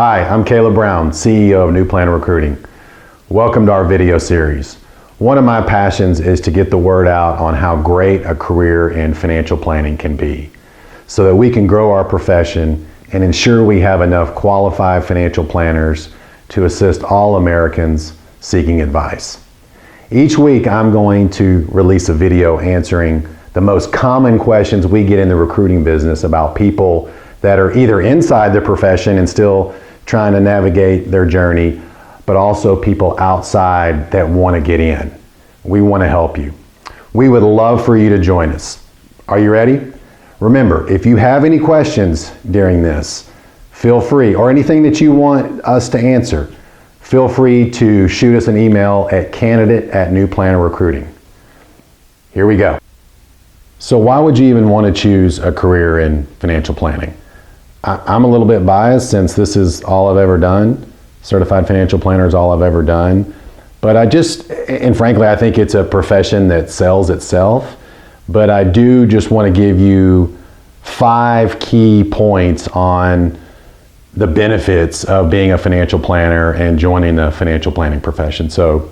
Hi, I'm Caleb Brown, CEO of New Plan Recruiting. Welcome to our video series. One of my passions is to get the word out on how great a career in financial planning can be, so that we can grow our profession and ensure we have enough qualified financial planners to assist all Americans seeking advice. Each week I'm going to release a video answering the most common questions we get in the recruiting business about people that are either inside the profession and still trying to navigate their journey, but also people outside that want to get in. We want to help you. We would love for you to join us. Are you ready? Remember, if you have any questions during this, feel free, or anything that you want us to answer, feel free to shoot us an email at candidate@newplanrecruiting. Here we go. So why would you even want to choose a career in financial planning? I'm a little bit biased since this is all I've ever done. Certified financial planner is all I've ever done. But and frankly, I think it's a profession that sells itself. But I do just want to give you 5 key points on the benefits of being a financial planner and joining the financial planning profession. So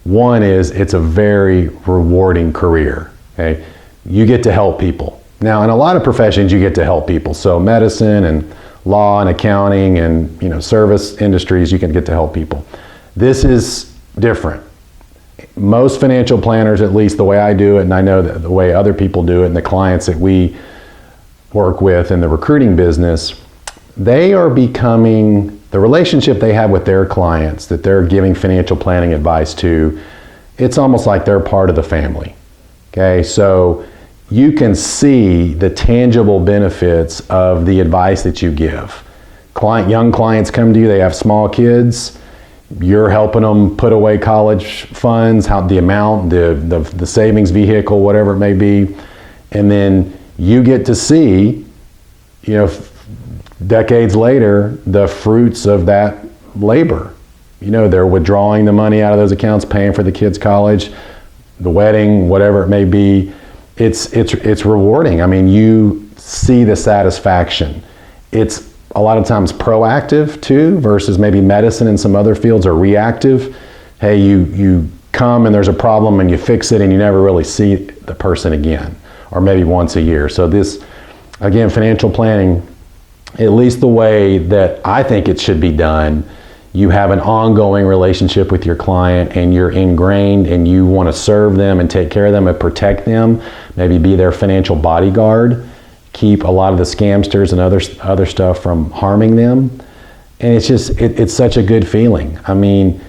one is it's a very rewarding career. Okay? You get to help people. Now, in a lot of professions, you get to help people. So medicine and law and accounting and service industries, you can get to help people. This is different. Most financial planners, at least the way I do it, and I know that the way other people do it, and the clients that we work with in the recruiting business, they are becoming, the relationship they have with their clients that they're giving financial planning advice to, it's almost like they're part of the family. Okay, so you can see the tangible benefits of the advice that you give. Young clients come to you, they have small kids, you're helping them put away college funds, the amount, the savings vehicle, whatever it may be, and then you get to see, decades later, the fruits of that labor. They're withdrawing the money out of those accounts, paying for the kids' college, the wedding, whatever it may be. It's rewarding. I mean, you see the satisfaction. It's a lot of times proactive too, versus maybe medicine and some other fields are reactive. Hey, you come and there's a problem and you fix it and you never really see the person again, or maybe once a year. So this, again, financial planning, at least the way that I think it should be done, you have an ongoing relationship with your client and you're ingrained and you want to serve them and take care of them and protect them, maybe be their financial bodyguard, keep a lot of the scamsters and other stuff from harming them. And it's such a good feeling. I mean,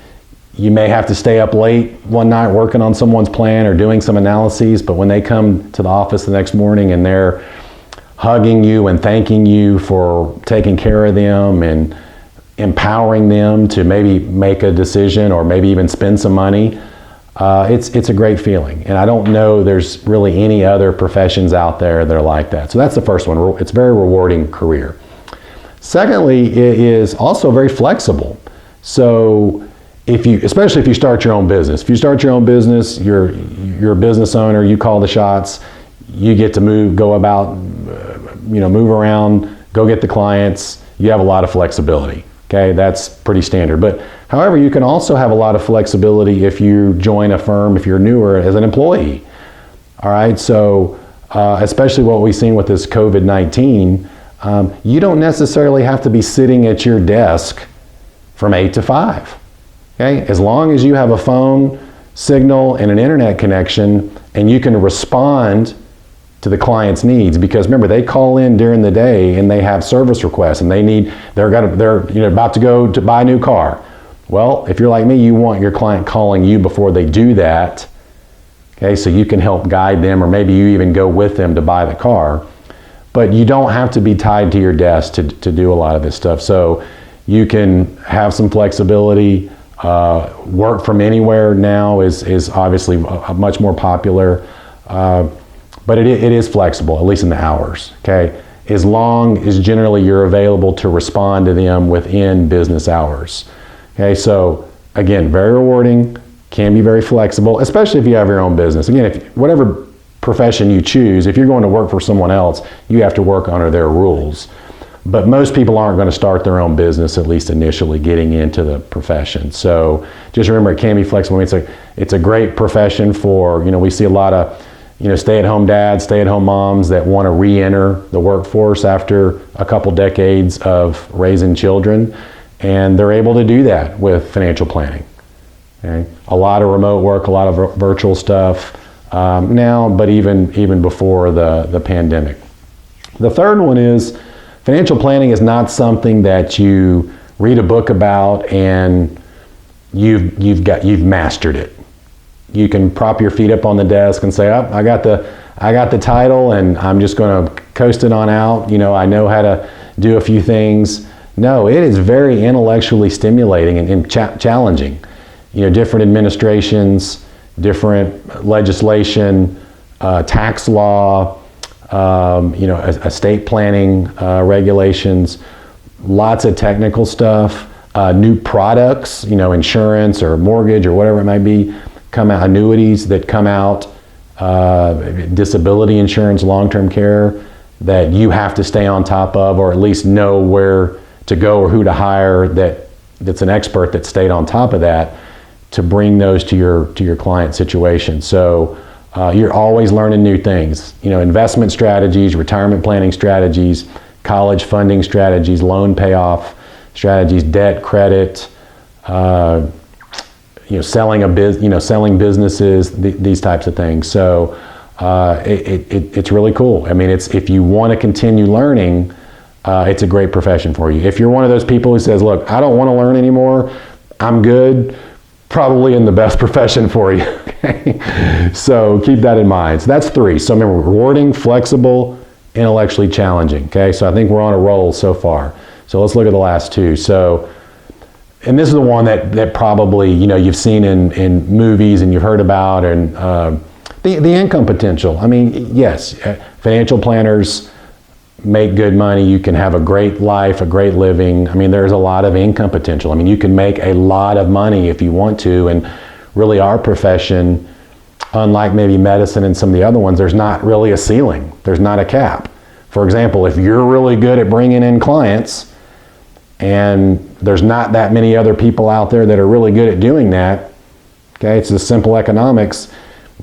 you may have to stay up late one night working on someone's plan or doing some analyses, but when they come to the office the next morning and they're hugging you and thanking you for taking care of them and empowering them to maybe make a decision or maybe even spend some money, it's a great feeling. And I don't know there's really any other professions out there that are like that. So that's the first one. It's a very rewarding career. Secondly, it is also very flexible. So especially if you start your own business. If you start your own business, you're a business owner, you call the shots, you get to move around, go get the clients, you have a lot of flexibility. Okay, that's pretty standard. But however, you can also have a lot of flexibility if you join a firm, if you're newer as an employee. All right, so especially what we've seen with this COVID-19, you don't necessarily have to be sitting at your desk from 8 to 5. Okay, as long as you have a phone signal and an internet connection and you can respond to the client's needs, because remember, they call in during the day and they have service requests and they're about to go to buy a new car. Well, if you're like me, you want your client calling you before they do that. Okay, so you can help guide them, or maybe you even go with them to buy the car. But you don't have to be tied to your desk to do a lot of this stuff. So you can have some flexibility. Work from anywhere now is obviously much more popular. But it is flexible, at least in the hours, okay? As long as generally you're available to respond to them within business hours. Okay, so again, very rewarding, can be very flexible, especially if you have your own business. Again, whatever profession you choose, if you're going to work for someone else, you have to work under their rules. But most people aren't going to start their own business, at least initially, getting into the profession. So just remember, it can be flexible. It's a great profession for, we see a lot of, stay-at-home dads, stay-at-home moms that want to re-enter the workforce after a couple decades of raising children, and they're able to do that with financial planning. Okay? A lot of remote work, a lot of virtual stuff now, but even before the pandemic. The third one is, financial planning is not something that you read a book about and you've mastered it. You can prop your feet up on the desk and say, I got the title and I'm just going to coast it on out. I know how to do a few things. No, it is very intellectually stimulating and challenging. Different administrations, different legislation, tax law, estate planning regulations, lots of technical stuff, new products, insurance or mortgage or whatever it might be, come out, annuities that come out, disability insurance, long-term care that you have to stay on top of, or at least know where to go or who to hire that's an expert that stayed on top of that to bring those to your client situation. So you're always learning new things, investment strategies, retirement planning strategies, college funding strategies, loan payoff strategies, debt, credit, selling businesses, these types of things. So it's really cool. I mean, if you want to continue learning, it's a great profession for you. If you're one of those people who says, look, I don't want to learn anymore, I'm good, probably in the best profession for you. Okay? So keep that in mind. So that's 3. So remember, rewarding, flexible, intellectually challenging. Okay, so I think we're on a roll so far. So let's look at the last 2. So, and this is the one that probably you've seen in movies and you've heard about, and the income potential. I mean, yes, financial planners make good money. You can have a great life, a great living. I mean, there's a lot of income potential. I mean, you can make a lot of money if you want to, and really our profession, unlike maybe medicine and some of the other ones, there's not really a ceiling. There's not a cap. For example, if you're really good at bringing in clients, and there's not that many other people out there that are really good at doing that, okay, it's the simple economics,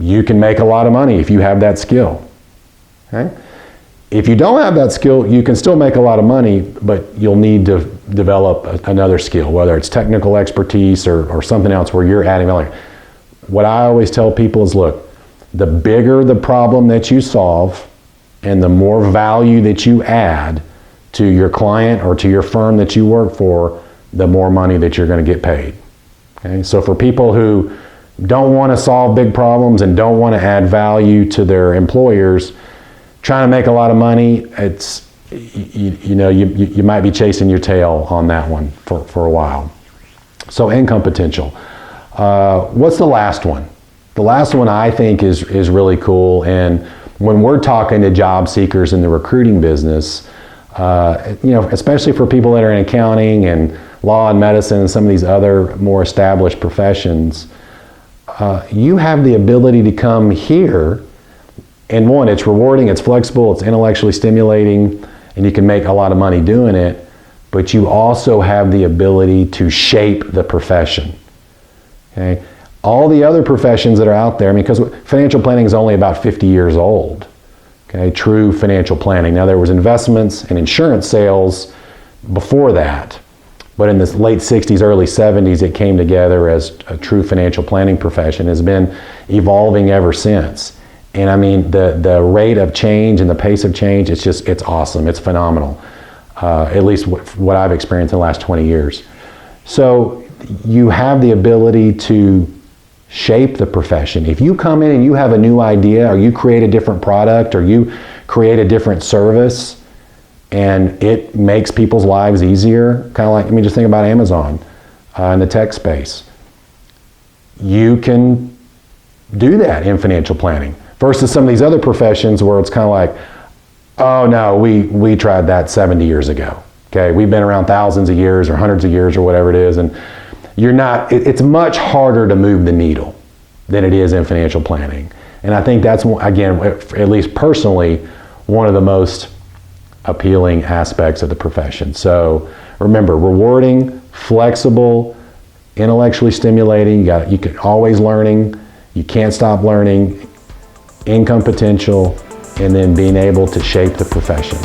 you can make a lot of money if you have that skill. Okay? If you don't have that skill, you can still make a lot of money, but you'll need to develop another skill, whether it's technical expertise or something else where you're adding value. What I always tell people is, look, the bigger the problem that you solve and the more value that you add to your client or to your firm that you work for, the more money that you're going to get paid. Okay? So for people who don't want to solve big problems and don't want to add value to their employers, trying to make a lot of money, it's, you might be chasing your tail on that one for a while. So income potential. What's the last one? The last one I think is really cool, and when we're talking to job seekers in the recruiting business, especially for people that are in accounting and law and medicine and some of these other more established professions, you have the ability to come here, and one, it's rewarding, it's flexible, it's intellectually stimulating, and you can make a lot of money doing it, but you also have the ability to shape the profession. Okay? All the other professions that are out there, because financial planning is only about 50 years old. Okay, true financial planning. Now there was investments and insurance sales before that, but in the late 60s, early 70s, it came together as a true financial planning profession. Has been evolving ever since. And I mean, the rate of change and the pace of change, it's awesome. It's phenomenal. At least what I've experienced in the last 20 years. So you have the ability to shape the profession. If you come in and you have a new idea, or you create a different product, or you create a different service, and it makes people's lives easier, kind of like, just think about Amazon in the tech space. You can do that in financial planning versus some of these other professions where it's kind of like, oh no, we tried that 70 years ago. Okay, we've been around thousands of years or hundreds of years or whatever it is, and it's much harder to move the needle than it is in financial planning. And I think that's, again, at least personally, one of the most appealing aspects of the profession. So remember, rewarding, flexible, intellectually stimulating, you can always learning, you can't stop learning, income potential, and then being able to shape the profession.